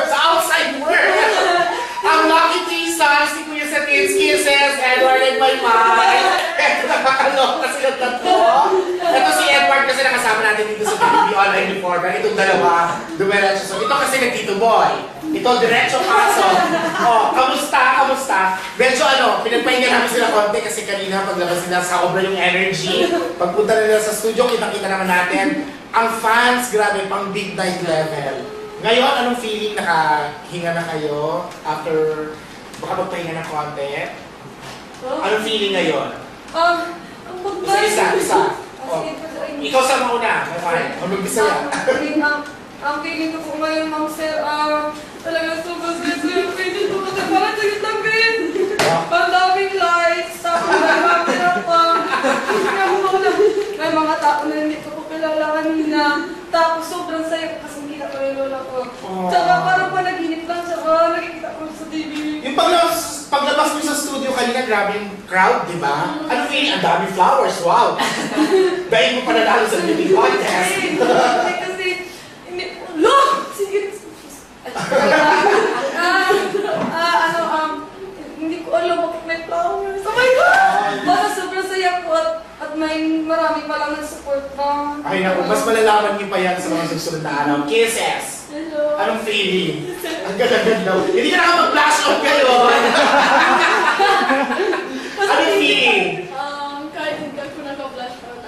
sa outside world. Ang lucky threesome, si Kuya Satins, Kisses, Edward and Maymay. Ito nakakaloka sila tatlo. Ito si Edward kasi nakasama natin dito sa PBB Online before. Pero itong dalawa, dumiretso. So ito kasi nag-Tito Boy. Ito, diretso pasok. Oh, kamusta? Medyo pinagpahinga namin sila konti kasi kanina paglabas nila sa obra yung energy. Pagpunta nila sa studio, kitang-kita naman natin. Ang fans, grabe, pang big night level. Ngayon, anong feeling? Nakahinga na kayo after baka magpahinga ng konti? Anong feeling ngayon? Isa. Oh. Ikaw sa mauna. Mag-Bisaya. Ang feeling ko po ngayon, Ma'am Sir, talagang sobrang saya yung feeling ko kasi parang sagit-sagit. Ang daming lights, tapos may mga tao na hindi ko kilala kanina. Tapos sobrang saya ko kasi hindi na ko yung lola ko. Tsaka parang panaginip lang siya, nakikita ko sa TV. Yung paglabas mo sa studio kanina, grabe yung crowd, di ba? Ano feeling? Ang daming flowers, wow! Dahil mo pananalo sa beauty contest. Hindi ko alam bakit may flowers. Oh my God! Basta sobrang saya ko at may marami palang nag-support na. Ay naku, mas malalaman niyo pa yan sa mga susunod na araw. Kisses! Hello! Anong feeling? Ang ganda-ganda. Hindi ka nakapag-flash off kayo! Anong feeling? Kahit hindi ako naka-flash out.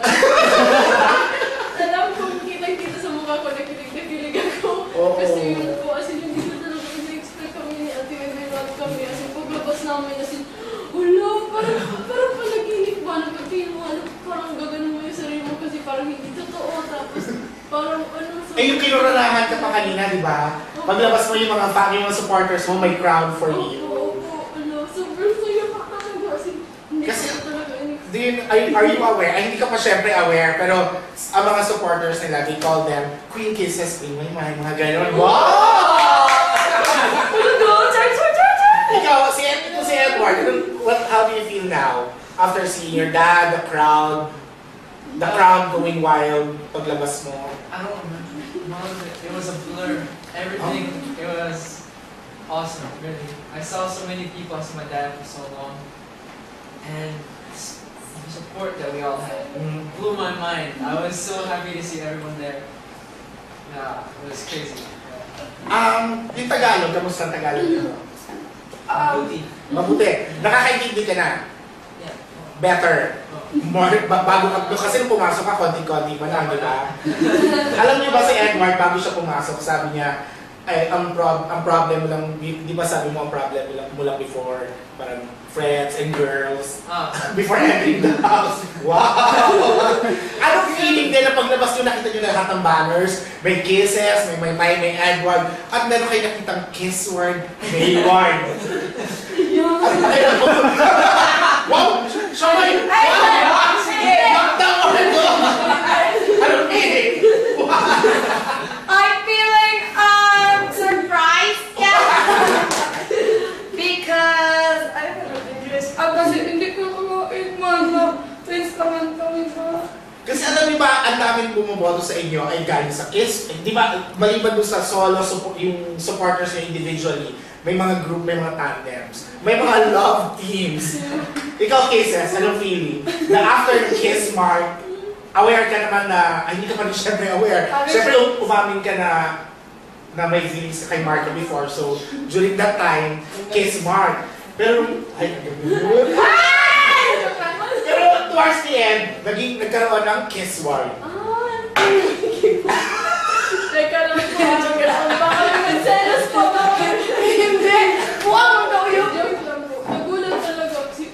Alam ko, kitang-kita sa mukha ko, nakilig ako. Kasi yun po, as in, hindi ko talaga in-expect kami ni Ate Wendy kami. As in, paglabas namin, as in, wala, parang panaginip ba? Nagka-feel mo, parang gaganon mo yung sarili mo kasi parang hindi totoo. Tapos, parang so... Eh, yung kinuranahan ka pa kanina, di ba? Paglabas mo yung mga supporters mo, may crowd for you. Sobrang saya pa talaga. Kasi, are you aware? Ay, hindi ka pa syempre aware, pero ang mga supporters nila, they call them Queen Kisses, Queen Maymay, mga gano'n. Wow! Ikaw, si Edward, how do you feel now? After seeing your dad, the crowd going wild, paglabas mo? I don't know, it was a blur. Everything, it was awesome, really. I saw so many people, I saw my dad for so long. And the support that we all had blew my mind. I was so happy to see everyone there. Yeah, it was crazy. Yung Tagalog, kamusta ang Tagalog nyo? Mabuti. Nakakaintindi ka na? Yeah. Better. Bago kasi nung pumasok ka, konti-konti pa lang, di ba? Alam niyo ba si Edward, bago siya pumasok, sabi niya, ay, ang problem lang, di ba sabi mo ang problem mo lang before, parang friends and girls, before entering the house. Wow! Anong feeling din na paglabas nyo, nakita nyo lahat ng banners, may Kisses, may Edward, at meron kayo nakitang kiss word, Mayward. Ano na kayo? Wow! Sorry! Anong feeling? I'm feeling surprised, because kasi hindi ko twins naman kami ba? Kasi alam niyo ba, ang daming bumoboto sa inyo ay galing sa Kiss. Di ba, maliban doon sa solo, yung supporters nyo individually, may mga group, may mga tandems, may mga love teams. Ikaw, Kisses, anong feeling? Na after the Kiss Mark, aware ka naman na, ay hindi ka pa rin syempre aware. Syempre, umamin ka na may feelings kay Mark before. So, during that time, Kiss Mark. Pero, pero towards the end, nagkaroon ng Kiss War. Nagkaroon po ang gano'n. Baka naman selos po ba? Hindi! Wow! Joke lang po. Nagulat talaga ako.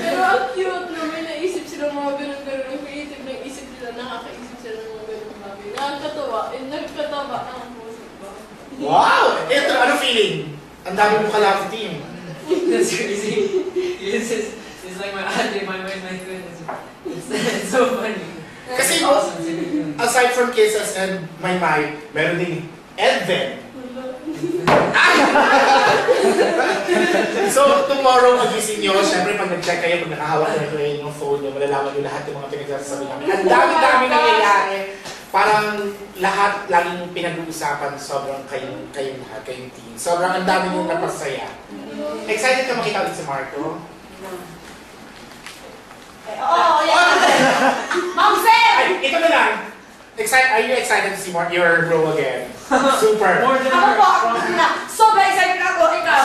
Pero ang cute na may naisip sila mga gano'n-gano'n. Ang creative na isip nila, nakakaisip sila ng mga gano'n bagay. Nakakatawa. Nagkatawa ang puso ba? Wow! Ito, ano feeling? Ang dami mo ka-love team. That's crazy. It's like my auntie, my twin. It's so funny. Kasi aside from Kisses and Maymay, meron din Edven. So, tomorrow magising nyo, syempre pag nag-check kayo, pag nakahawak na kayo yung phone nyo, malalaman nyo lahat yung mga pinagsasabi namin. Ang dami-dami nangyayari. parang lahat, laging pinag-uusapan, sobrang kayong lahat, kayong team. Sobrang ang dami yung napasaya. Excited ka makita ulit si Marco? Oo, yan. Ma'am Sen! Ay, ito na lang. Are you excited to see your bro again? Super. More than Ako her. po, sobrang excited ako. Ikaw.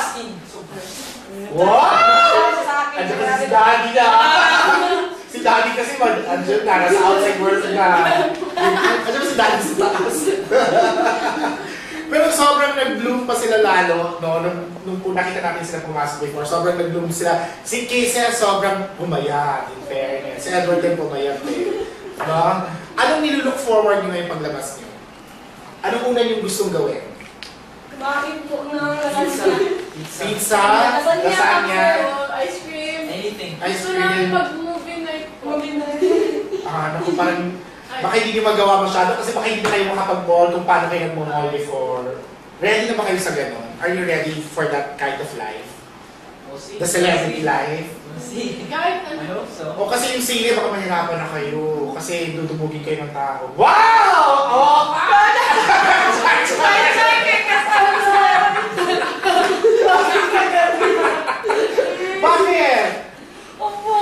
Wow! Sa akin. Andiyan kasi si Daddy na. Si Daddy kasi andiyan na, nasa outside world na. Andiyan si Daddy sa taas. Pero sobrang nag-bloom pa sila lalo, no? Nung nakita natin sila pumasok before, sobrang nag-bloom sila. Si Casey sobrang pumayat, in fairness. Si Edward din pumayat eh. No? Anong nilulook forward nyo ngayong paglabas nyo? Anong una nyo gustong gawin? Kumain po ng Pizza. Pizza, lasagna, ice cream. Anything. ice Gusto namin cream. mag-movie night po. Naku, parang baka hindi nyo magawa masyado kasi baka hindi na kayo makapag-mall kung paano kayo nag-mall before. Ready na ba kayo sa ganon? Are you ready for that kind of life? We'll see. The celebrity life? We'll see. Kahit I ano. hope so. O kasi yung sili, baka mahirapan na kayo kasi dudumugin kayo ng tao. Wow! Oh! Bakit? Opo.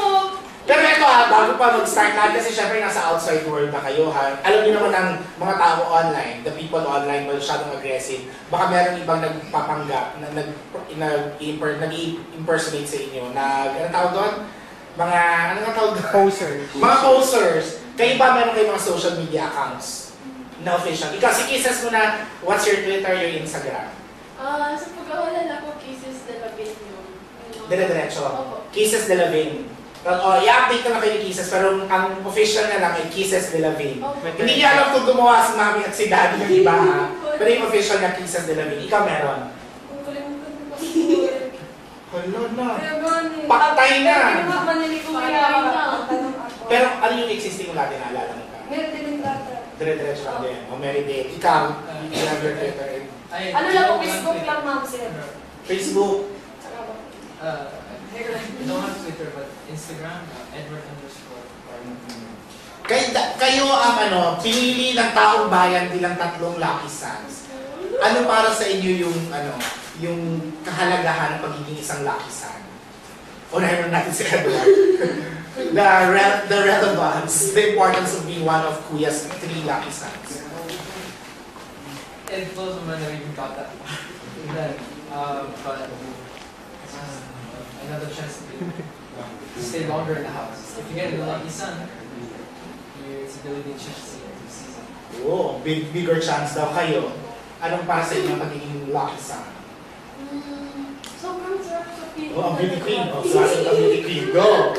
Pero ito bago pa mag-start lahat kasi syempre nasa outside world na kayo ha. Alam niyo naman ang mga tao online, the people online, masyadong aggressive. Baka meron ibang nagpapanggap, nag-impersonate sa inyo, anong tawag doon? Mga, anong tawag doon? Posers. Mga posers. Kayo ba meron kayong mga social media accounts na official? Ikaw, si Kisses mo na, what's your Twitter, your Instagram? Sa pag-aaral ako, cases de la Vigne. Dire-diretso. Opo. Kisses de la Vigne. I-update ko na kayo ni Kisses, pero ang official na lang ay Kisses de la Vigne. Opo. Hindi niya alam kung gumawa si Mami at si Daddy ng iba ha. Pero yung official na Kisses de la Vigne, ikaw meron. Hala na. Patay na. Pero ano yung existing mo natin, naalala mo ka? Dire-diretso lang din. O Mary Dale, ikaw, you have your Twitter. Ano lang po, Facebook lang, ma'am, sir. Facebook, I don't have Twitter, but Instagram, Edward_. kayo ang pinili ng taong bayan bilang 3 Lucky Sons. Ano para sa inyo yung kahalagahan ng pagiging isang Lucky Son? Unahin mo natin si Edward. the relevance, the importance of being one of Kuya's 3 Lucky Sons. It blows my mind that we even got that far. But another chance to stay longer in the house. If you get a lucky son, it's ability to change the season. Oo, bigger chance daw kayo. Anong para sa inyo ang pagiging Lucky Son? Sobrang sarap sa feeling. Oh, ang beauty queen. Oh, sumasagot ang beauty queen. Go!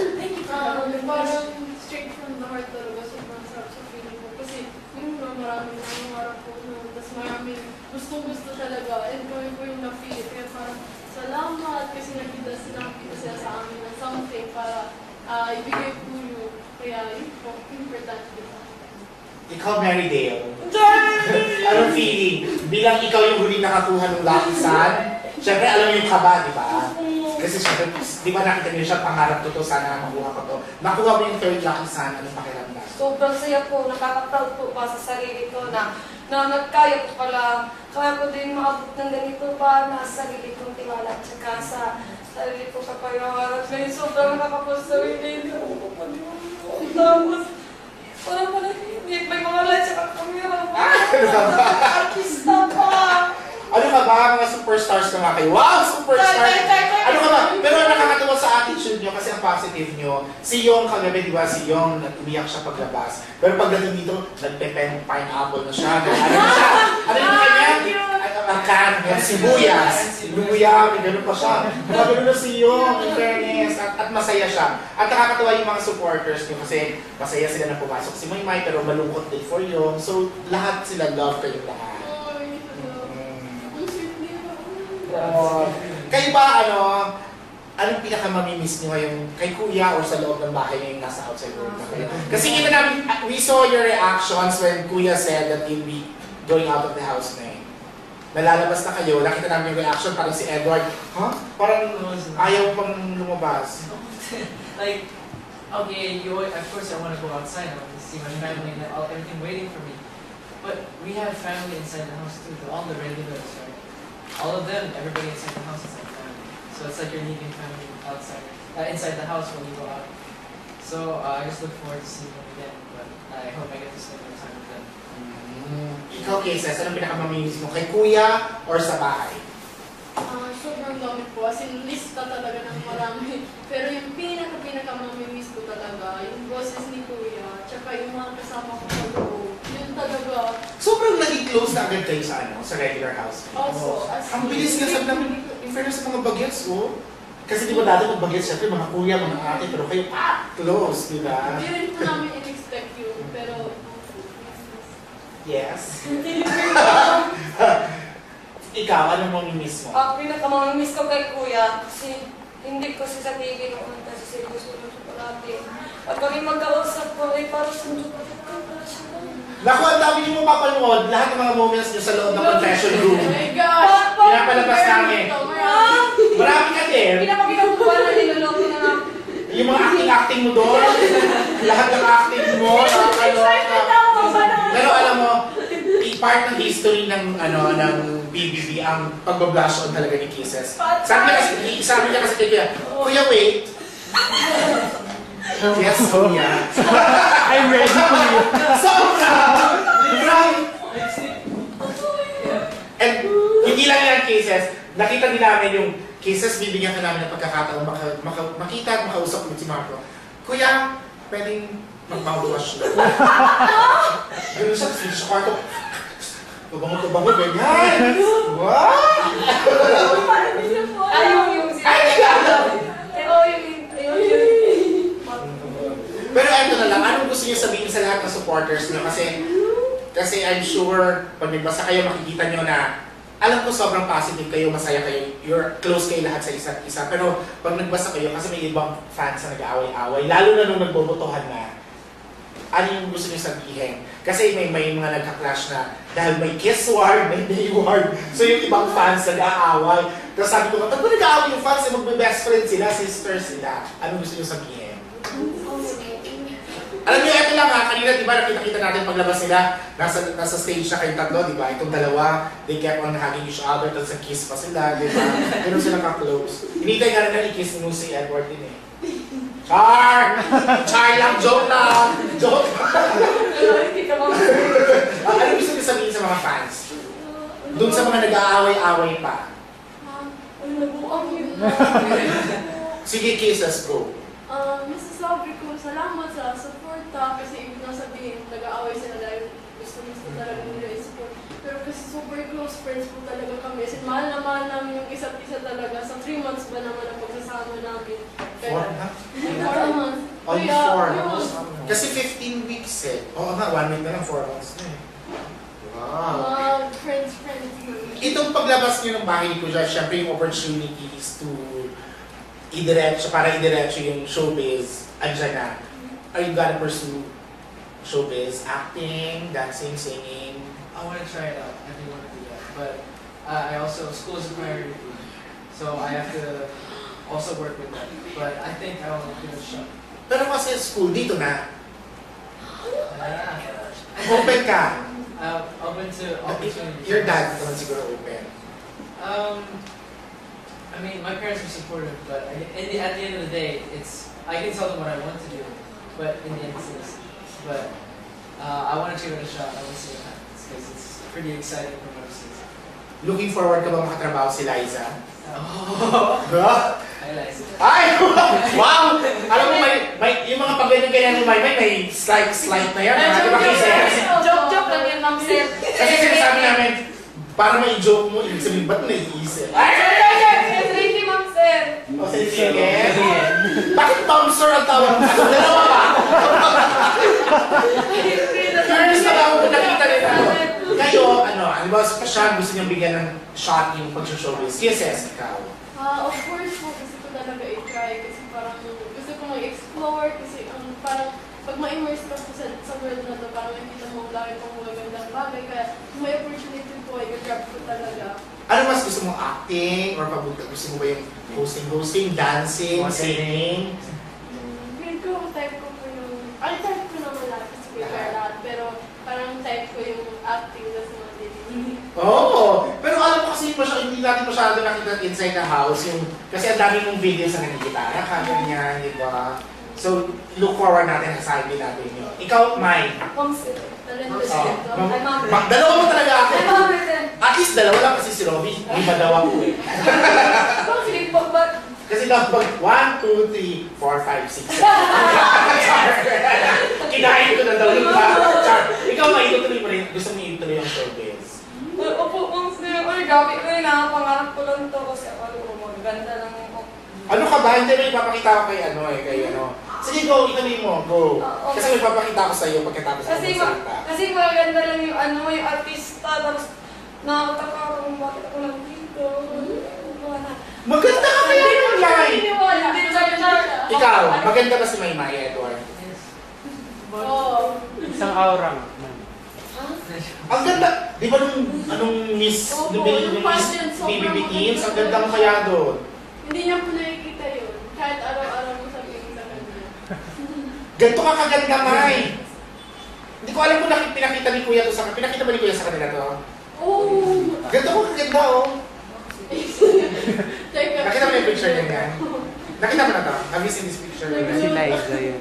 Parang straight from the heart talaga, sobrang sarap sa feeling ko. Kasi yung maraming nangangarap ko noon, tapos maraming gusto talaga, and kami po yung na-feel. Kaya parang salamat kasi nakita sila sa amin ng something para ibigay po yun. Kaya yun po, importante. Ikaw, Mary Dale. Anong feeling? Bilang ikaw yung huling nakakuha ng Lucky Son, syempre alam mo yung kaba, di ba? Kasi syempre, di ba nakita niyo siya, pangarap ko to, sana makuha ko to. Nakuha mo yung 3rd Lucky Son, anong pakiramdam? Sobrang saya po, nakaka-proud po pa sa sarili ko na nagkaya ko pala, kaya ko din maabot ng ganito pa na sa sarili kong tiwala at saka sa sarili ko kapayawan. At ngayon sobrang nakakapos sa sarili ko. Tapos, parang hindi, may mga lights at kamera. Artista pa! Ano ka ba? Mga superstars ka nga kayo. Wow! Superstar! Ano ka ba? Pero nakakatuwa sa attitude nyo kasi ang positive nyo. Si Yong kagabi, di ba? Si Yong, umiyak siya paglabas. Pero pagdating dito, nagpe-pen pineapple na siya. Ano na siya? Ano yung kanya? Ang can, yung sibuyas. Luya, may ganun pa siya. Magano na si Yong, in fairness. At masaya siya. At nakakatuwa yung mga supporters nyo kasi masaya sila na pumasok si Maymay pero malungkot din for Yong. So, lahat sila love kayong lahat. Kayo ba, anong pinaka-mamimiss nyo ngayon kay Kuya or sa loob ng bahay ngayon nasa outside world na kayo? Kasi kita namin, we saw your reactions when Kuya said that you'll be going out of the house na nalalabas na kayo, nakita namin yung reaction, parang si Edward, parang ayaw pang lumabas. Like, okay, of course I want to go outside, I want to see my family and everything waiting for me. we have family inside the house too. All the regulars, right? All of them, everybody inside the house is like family. So it's like you're leaving family outside, inside the house when you go out. So I just look forward to seeing them again. But I hope I get to spend more time with them. Ikaw, Kisses, anong pinakamamimiss mo? Kay kuya or sa bahay? Sobrang dami po. As in, lista talaga ng marami. Pero yung pinaka-mamimiss ko talaga, yung boses ni Kuya, tsaka yung mga kasama ko sa loob. Yun talaga. Sobrang naging close na agad kayo sa sa regular house. Also, as Ang bilis nga sabi namin, in fairness sa mga bagets, oh. Kasi di ba dati pag bagets, syempre mga kuya, mga ate, pero kayo, close, di ba? Hindi rin po namin in-expect yun, pero... Yes. Ikaw, anong mamimiss mo? Pinakamamimiss ko kay Kuya kasi hindi ko siya sabihin nung kanta sa seryoso ng chocolate. At kami magkausap ko, parang sa chocolate ko pala siya. Naku, ang dami niyo mo papanood, lahat ng mga moments niyo sa loob ng confession room. Oh my gosh! Pinapalabas namin. Marami ka din. Pinapakita ko ba na niloloko na nga. Yung mga acting-acting mo doon, lahat ng acting mo, pero alam mo, part ng history ng ng BBB ang pagbablush on talaga ni Kisses. Sabi niya kasi kay Kuya, Kuya, wait. Yes, Kuya. I'm ready for you. Sobra! Right? And hindi lang yan, Kisses. Nakita din namin yung Kisses, bibigyan ka namin ng pagkakataon makita at makausap mo si Marco. Kuya, pwedeng mag-mouthwash na. Ganun siya, kasi sa kwarto. Tubango, ganyan! Wow! Yung Pero eto na lang, anong gusto niyo sabihin sa lahat ng supporters niyo? Kasi I'm sure, pag nagbasa kayo, makikita niyo na alam ko sobrang positive kayo, masaya kayo, you're close kayo lahat sa isa't isa. Pero pag nagbasa kayo, kasi may ibang fans na nag-aaway-aaway, lalo na nung nagbobotohan na, ano yung gusto niyo sabihin? Kasi may mga nagka-clash na dahil may kiss war, may day war. So yung ibang fans nag-aaway. Tapos sabi ko, ba't ba nag-aaway yung fans? Magbe-best friend sila, sister sila. Anong gusto niyo sabihin? Alam niyo, ito lang ha, kanina diba nakita-kita natin paglabas nila, nasa stage na kayong tatlo, diba? Itong dalawa, they kept on hugging each other, tapos nag-kiss pa sila, diba? Ganun sila ka-close. Hinitay nga na i-kiss mo si Edward din eh. Char! Char lang! Joke lang! Joke lang! Ano gusto niyo sabihin sa mga fans? Doon sa mga nag-aaway-aaway pa. Nabuang yun. Sige, Kisses, go. Masasabi ko, salamat sa suporta kasi ibig na sabihin, nag-aaway sila dahil gusto talaga nila i-support. Pero kasi super close friends po talaga kami. Kasi mahal na mahal namin yung isa't isa talaga. Sa 3 months ba naman ang pagsasama namin. 4 na? 4 months. Almost 4. Kasi 15 weeks eh. Oo nga, 1 week na lang, 4 months na eh. Wow. Friends. Itong paglabas niyo ng bahay ni Kuya, syempre yung opportunities to para idiretso yung showbiz, andyan na. Are you gonna pursue showbiz? Acting, dancing, singing? I want to try it out. I do want to do that. But I also, school is a priority for me. So I have to also work with that. But I think I will give it a shot. Pero kasi school, dito na. Yeah. Open ka. Open to opportunities. Your dad naman siguro open. I mean, my parents are supportive, but at the end of the day, I can tell them what I want to do, but in the end, it's this. But I want to give it a shot. I want to see what happens because it's pretty exciting from what I've seen. Looking forward ka ba makatrabaho si Liza? Oh. Huh? Hi, Liza. Ay! Wow! Alam mo, may yung mga pagganyan-ganyan ni may slight na yan. Di ba kasi? Joke lang yan, Ma'am Sir. Kasi sinasabi namin, para may joke mo, ibig sabihin, ba't naiisip? Thank you, Ma'am Sir. O, sige. Bakit bouncer ang tawag mo? Dalawa ba? First na ako kung nakita rin ako. Kayo, ba, siya gusto niyang bigyan ng shot yung pag-showbiz? Kisses, ikaw. Of course po, gusto ko talaga i-try kasi parang gusto ko mag-explore kasi parang pag ma-immerse ka po sa world na to, parang makikita mo lagi pang magagandang bagay. Kaya kung may opportunity po, i-grab ko talaga. Ano mas gusto mo, acting? Or gusto mo ba yung hosting, dancing, singing? Feel ko, type ko po yung... type ko naman lahat kasi prepare lahat. Pero parang type ko yung acting sa mga dinig. Oo. Pero alam mo kasi hindi natin masyado nakita inside the house. Kasi ang dami mong videos na nagigitara ka, ganyan, di ba? So, look forward natin sa side natin yun. Ikaw, Mai. Ma'am sir. Talento Oo. siya. Ay, ma'am. Dalawa mo talaga ako. Ay, ma'am sir. At least dalawa lang kasi si Robby. Lima daw ako eh. Bakit po ba? Kasi dapat 1, 2, 3, 4, 5, 6, 7. Kinain ko na daw yung char. Ikaw, Mai, itutuloy mo rin. Gusto mo ituloy yung showbiz. Opo, ma'am sir. Ay, gabi ko yun. Nakapangarap ko lang to kasi ako maganda lang ako. Ano ka ba? Hindi may ipapakita ko kay Sige, go, ituloy mo. Go. Okay. Kasi may papakita ko sa iyo pagkatapos ng magsalita. Kasi maganda lang yung yung artista. Tapos nakakataka kung bakit ako lang dito. Maganda ka kaya yung Mai. Hindi siya. Ikaw, maganda ba si Mai Edward? Oo. Isang aura nga. ma'am. Ang ganda. Di ba anong Miss, Opo, nung yung Miss pageant, sobrang BBB Teams, ang maganda. ganda mo kaya doon. Hindi niya po nakikita yun. Kahit araw-araw mo sabihin sa kanya. Ganito ka kaganda, Mai. Hindi ko alam kung pinakita ni Kuya to sa kanila. Pinakita ba ni Kuya sa kanila to? Oo. Ganito ko kaganda, oh. Teka. Nakita mo yung picture niya yan? Nakita mo na to? Have you seen this picture? Si Liza yun.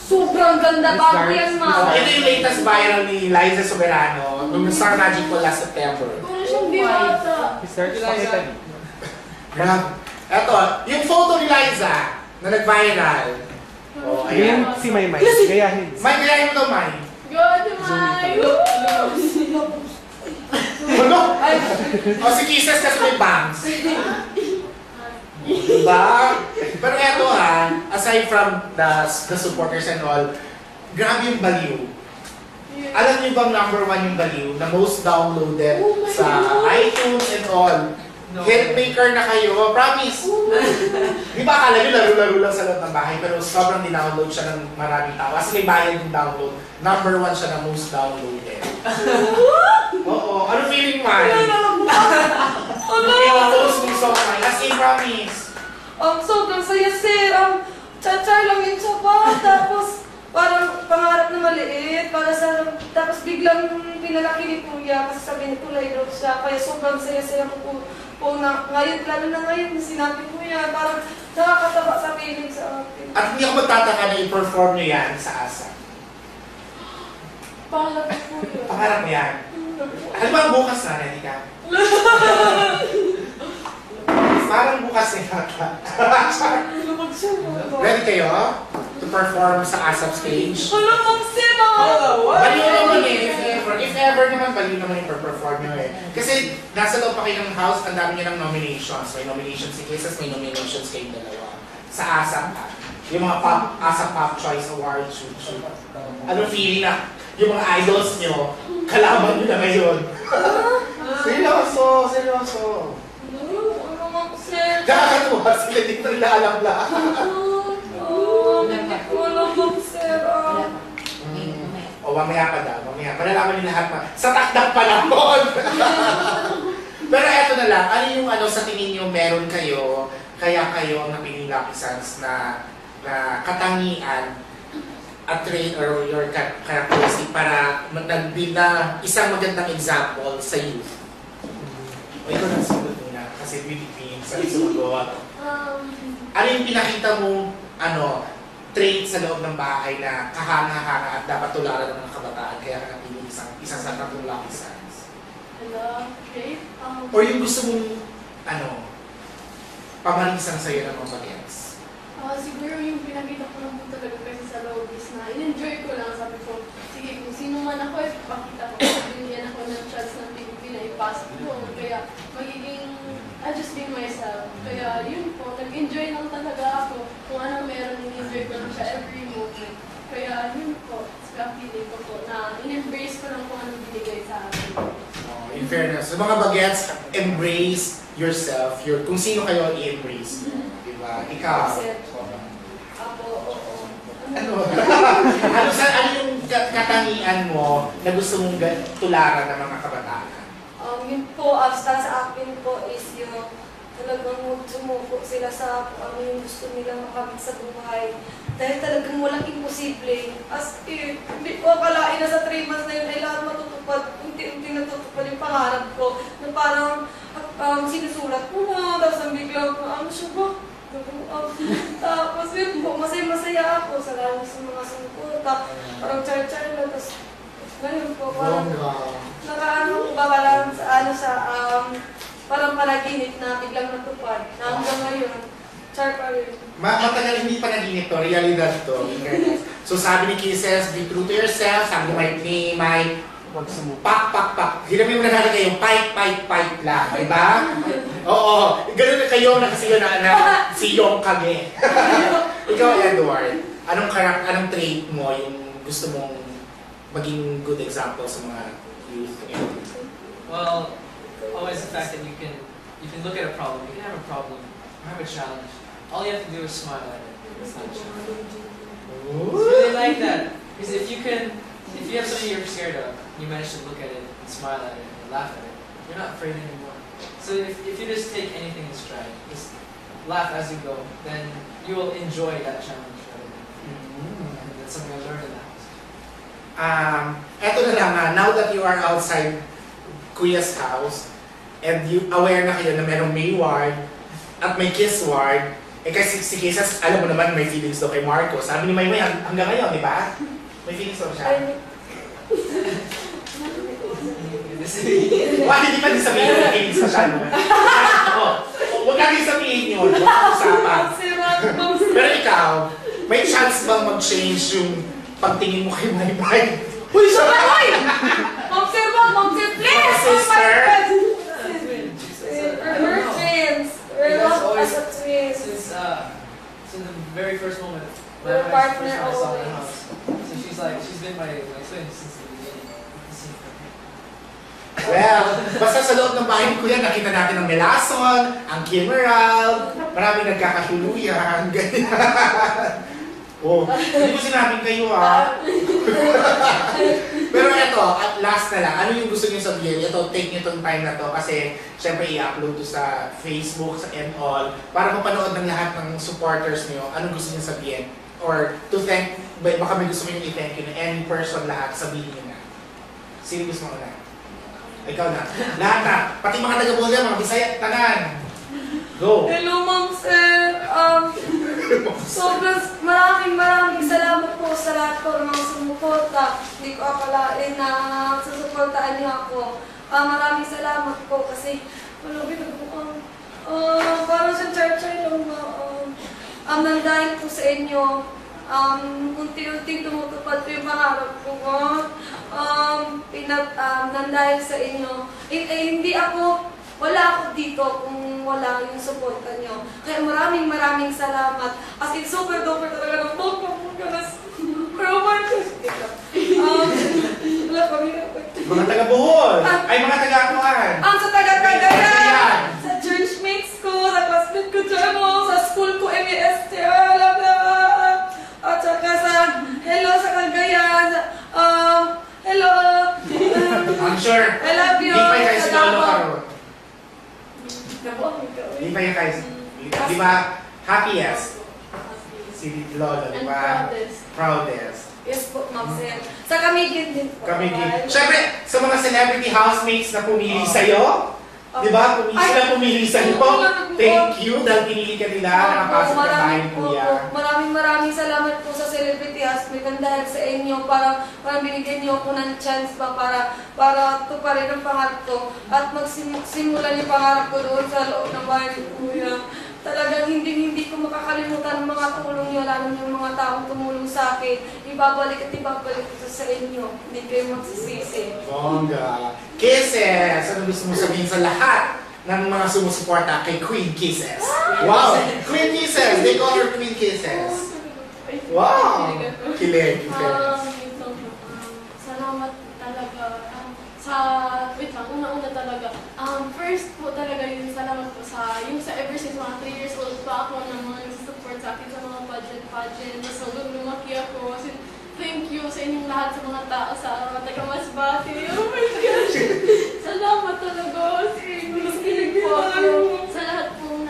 Sobrang ganda bago yan, ma'am. Ito yung latest viral ni Liza Soberano nung Star Magic ko last September. Puro siyang diwata. Search pakita niyo. Grabe. Eto, yung photo ni Liza na nag-viral. Oh, ayan. Ayan si Maymay. Gayahin. May gayahin mo daw, Mai. Good, Mai! Ano? O si Kisses kasi may bangs. Diba? Pero eto aside from the supporters and all, grabe yung baliw. Alam niyo bang #1 yung baliw na most downloaded sa iTunes and all? Hitmaker na kayo, promise. Di ba akala nyo laro-laro lang sa loob ng bahay, pero sobrang dinownload siya ng maraming tao. Kasi may bayad yung download. #1 siya na most downloaded. Oo, ano feeling man? I-post mo sa mga, as in promise. Sobrang saya, sir. Chachar lang yun sa pa. Tapos, parang pangarap na maliit. Tapos biglang pinalaki ni Kuya. Kasi sabi ni Kulay daw siya. Kaya sobrang saya-saya ko po na ngayon, lalo na ngayon, sinabi ko yan. Parang nakakataba sa feeling sa akin. At hindi ako magtataka na i-perform nyo yan sa ASA. Pangarap ko yun. Pangarap mo yan. Ano ba bukas na, ready ka? Parang bukas na yata. Ready kayo to perform sa ASAP stage? Wala mong sino! Baliw naman eh, if ever naman, baliw naman yung perform nyo eh. Kasi nasa loob pa kayo ng house, ang dami nyo ng nominations. May nominations si Kisses, may nominations kayong dalawa. Sa ASAP yung mga ASAP Pop Choice Award, shoot. Anong feeling na yung mga idols nyo, kalaban nyo na ngayon? Seryoso. Wala mong sir. Nakakatuwa sila, hindi ko nila alam lahat. Wala mong sir. O mamaya pa daw, mamaya. Malalaman nila lahat pa. Sa takdang panahon! Pero eto na lang, ano yung sa tingin nyo meron kayo, kaya kayo ang napiling Lucky Suns na katangian at trait or your characteristic para nag-build na isang magandang example sa youth? O ikaw na sumunod muna, kasi beauty queen, sa sumunod. Ano yung pinakita mo, trait sa loob ng bahay na kahanga-hanga at dapat tularan ng mga kabataan kaya ka napiling isang sa tatlong Lucky Suns? Trait? Or yung gusto mong, pamarisan sa'yo ng mga bagets? Siguro yung pinakita ko lang po talaga kasi sa lobbies na in-enjoy ko lang. Sabi ko, sige, kung sino man ako, ipakita ko. Binigyan ako ng chance ng PBB na ipasok ko. Kaya magiging, I'll just be myself. Kaya yun po, nag-enjoy lang talaga ako. Kung ano meron, in-enjoy ko lang siya every moment. Kaya yun po, sa feeling ko po, na in-embrace ko lang kung anong binigay sa akin. In fairness, sa mga bagets, embrace yourself. Kung sino kayo, i-embrace mo. Diba? Ikaw. Ako, oo. Ano yung katangian mo na gusto mong tularan ng mga kabataan? Yun po, sa akin po is yung talagang sumuko sila sa kung ano yung gusto nilang makamit sa buhay. Dahil talagang walang imposible. As in, hindi ko akalain na sa 3 months na yun ay lahat matutupad. Unti-unti natutupad yung pangarap ko. Na parang sinusulat ko na, tapos ang biglang, ano siya ba? Tapos yun po, masaya ako sa lalo sa mga sumuko. Parang char-char lang, tapos ngayon po, parang nakaano ba parang parang panaginip na biglang natupad. Na hanggang ngayon, char pa rin. Matagal hindi pa naginip to, realidad to. So sabi ni Kisses, be true to yourself, sabi ni Mike, Huwag sumuko. pak. Hinabi mo na natin kayo, pipe lang, diba? Oo, ganun na kayo na kasi yun na si Yong Kage. Ikaw, Edward, anong trait mo yung gusto mong maging good example sa mga youth? Well, always the fact that you can look at a problem, you can have a problem, or have a challenge. All you have to do is smile at it. It's not a challenge. It's really like that. Because if you have something you're scared of, you manage to look at it and smile at it and laugh at it, you're not afraid anymore. So if you just take anything in stride, just laugh as you go, then you will enjoy that challenge. And that's something I learned in that. Eto na lang, now that you are outside Kuya's house, and you aware na kayo na merong May ward at may Kiss ward, kasi si Kisses, alam mo naman may feelings daw kay Marco. Sabi ni Maymay hanggang ngayon, di ba? May feelings daw siya. Hindi pa din sabihin yung feelings na siya, no? Huwag natin sabihin yun, huwag usapan. Pero ikaw, may chance bang mag-change yung pagtingin mo kay Maymay? Uy, siya ba? Mom sir, please! Sister? We're twins. We're not as a twins. Since the very first moment, We're partner I saw the always. house. So she's been my twin since the beginning. Well, basta sa loob ng bahay ni Kuya, nakita natin ang Melason, ang Kimeral, maraming nagkakatuluyan, ganyan. Oh, hindi ko sinabing kayo Pero ito, at last na lang, ano yung gusto niyo sabihin? Ito, take niyo itong time na to kasi syempre i-upload to sa Facebook and all para mapanood ng lahat ng supporters niyo. Anong gusto niyo sabihin? Or to thank, baka may gusto niyo i-thank you na any person lahat, sabihin niyo na. Sino gusto mo na? Ikaw na. Lahat na. Pati mga taga-Bulga, mga Bisaya, tanan. Go! Hello, Ma'am Sir. Maraming salamat po sa lahat po ng mga sumuporta. Hindi ko akalain na susuportaan niyo ako. Maraming salamat po kasi parang sa church-church lang nandahil po sa inyo. Unti-unting tumutupad po yung pangarap ko. Nandahil sa inyo. Wala ako dito kung wala yung suporta nyo. Kaya maraming salamat. As in, super duper talaga ng pero wala kami na. Mga taga-Bohol! Ay, mga taga-Akuan! Sa taga-Cagayan! Sa churchmates ko, sa classmate ko dyan, sa school ko, MES, at saka hello sa Cagayan, hello! I'm sure. I love you! Di pa yung si Lolo Caro. Di pa yung di ba, happiest? Si Lolo, di ba? Proudest. Yes po, Ma'am Sir. Sa Camiguin din po. Camiguin. Siyempre, sa mga celebrity housemates na pumili sa'yo, di ba? Pumili sa'yo. Thank you dahil pinili ka nila, nakapasok ka tayo ni Kuya. Maraming salamat po sa celebrity housemate ang dahil sa inyo. Parang binigyan niyo ako ng chance para tuparin ang pangarap ko at magsimulan yung pangarap ko doon sa loob ng bahay ni Kuya. Talagang hindi ko makakalimutan ang mga tulong niyo, lalo yung mga taong tumulong sa akin. Ibabalik ito sa inyo. Hindi kayo magsisisi. Bongga. Kisses! Ano gusto mo sabihin sa lahat ng mga sumusuporta kay Queen Kisses? Wow! Queen Kisses! They call her Queen Kisses. Wow! Kilig. Salamat talaga. Wait lang, una-una talaga. First po talaga yung salamat po yung sa ever since mga 3 years old pa ako na mga nag-support sa akin sa mga pageant. So, lumaki ako. Thank you sa inyong lahat sa mga tao sa taga-Masbate. Oh my gosh! Salamat talaga. Kilig po ako sa lahat pong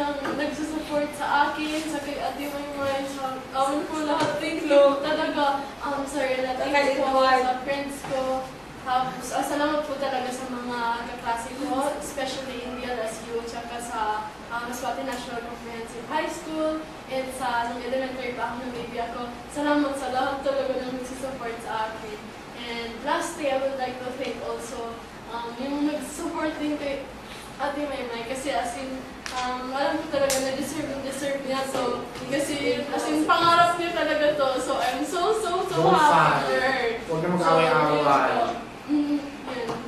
yung nag-support din kay Ate Maymay kasi as in, alam ko talaga na deserve niya. So, kasi as in, pangarap niya talaga to. So, I'm so Don't happy fight. for her. Huwag na mag-away-away. Yun.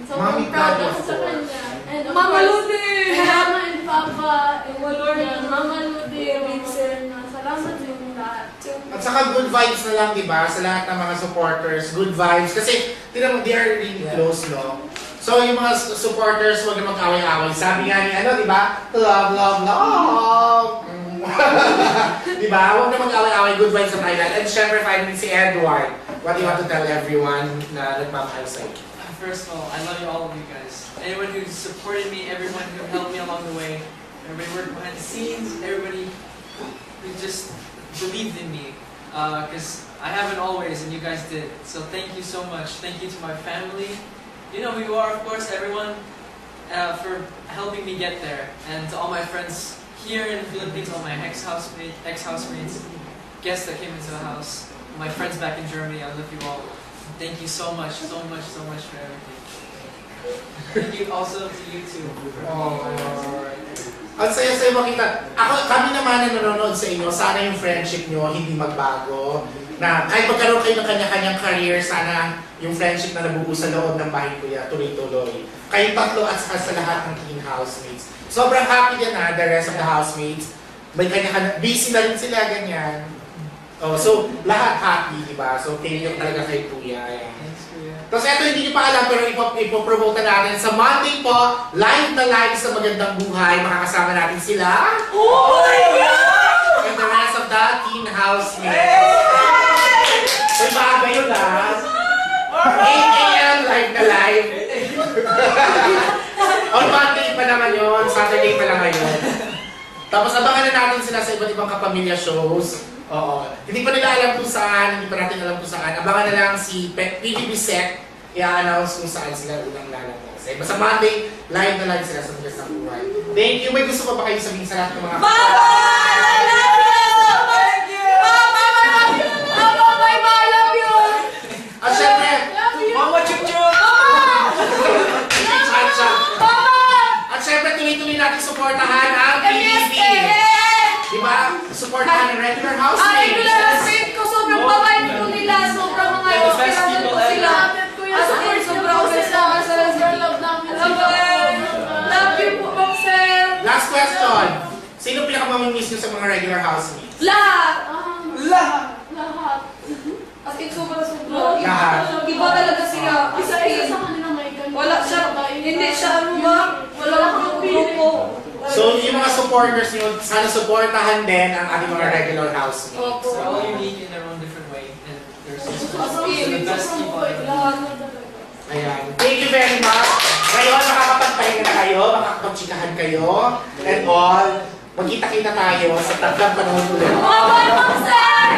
So, Mami, I'm proud God, ako of sa course. kanya. And of Mama course, Ludi! kay Mama and Papa, and Mama Lorna. Mama Ludi, Mama Vincent, salamat sa inyong lahat. At saka good vibes na lang, di ba? Sa lahat ng mga supporters, good vibes. Kasi, tignan mo, they are really close, no? So, yung mga supporters, huwag na mag-away-away. Sabi nga ni, di ba? Love, love, love! Di ba? Huwag na mag-away-away, good vibes sa Thailand. And syempre, finally, si Edward. What do you want to tell everyone na nagmamahal sa'yo? First of all, I love you, all of you guys. Anyone who supported me, everyone who helped me along the way, everybody worked behind the scenes, everybody who just believed in me. Because I haven't always, and you guys did. So thank you so much. Thank you to my family. You know who you are, of course, everyone, for helping me get there. And to all my friends here in the Philippines, all my ex-housemates, guests that came into the house, my friends back in Germany, I love you all. Thank you so much for everything. Thank you also to you too. Ang saya-saya makita. Kami naman na nanonood sa inyo, sana yung friendship nyo hindi magbago. Na kahit magkaroon kayo ng kanya-kanyang career, sana yung friendship na nabubuo sa loob ng bahay kuya, tuloy-tuloy. Kayong tatlo at saka sa lahat ng teen housemates. Sobrang happy din the rest of the housemates. May kanya-kanya, busy na rin sila, ganyan. Oh, so, lahat happy, di ba? So, thank you talaga kay kuya. Ayan. Thanks, Kuya. Tapos ito hindi niyo pa alam pero ipopromote natin sa Monday po, live na live sa Magandang Buhay. Makakasama natin sila. Oh my God! And the rest of the teen housemates. May baga yun 8 a.m. live na live. On Monday pa naman yun, Saturday pa lang ngayon. Tapos abangan na natin sila sa iba't ibang kapamilya shows. Oo. Hindi pa nila alam kung saan, hindi pa natin alam kung saan. Abangan na lang si PBB Sec, i-announce kung saan sila unang lalabas. Basta Monday, live na live sila sa Magandang Buhay. Thank you. May gusto pa ba kayo sabihin sa lahat ng mga Mama! I love you! Thank you! Mama, I love you! Mama, Mama, I love you! At syempre, Mama Chup-Chup! Chacha. Mama! At syempre, tuloy-tuloy natin supportahan ang PBB. Diba? Supportahan ang regular Ay, housemates. regular housemate ko, sobrang babait po nila. Sobrang mga They're the best kailangan people po sila. Kuya, As support in, niyo sobrang po best sila. naman sa Sobrang love namin sila. Love you po, Ma'am Sir. Last question. Sino pinakamamimiss nyo sa mga regular housemates? Lahat! Lahat. As in, sobrang. Lahat. Iba talaga sila. Isa-isa sa kanila may ganito. Wala siya, hindi siya ano ba? Wala akong grupo. So, yung mga supporters nyo, sana supportahan din ang ating mga regular housemates. Opo. They're all unique in their own different way, and they're so Sobrang special. They're the best sobrang people bait ever. lahat. Ayan. Thank you very much. Ngayon, makakapagpahinga na kayo, makakapagchikahan kayo, and all. Magkita-kita tayo sa tatlang panahon ulit. Bye-bye, Ma'am Sir!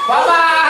Bye-bye!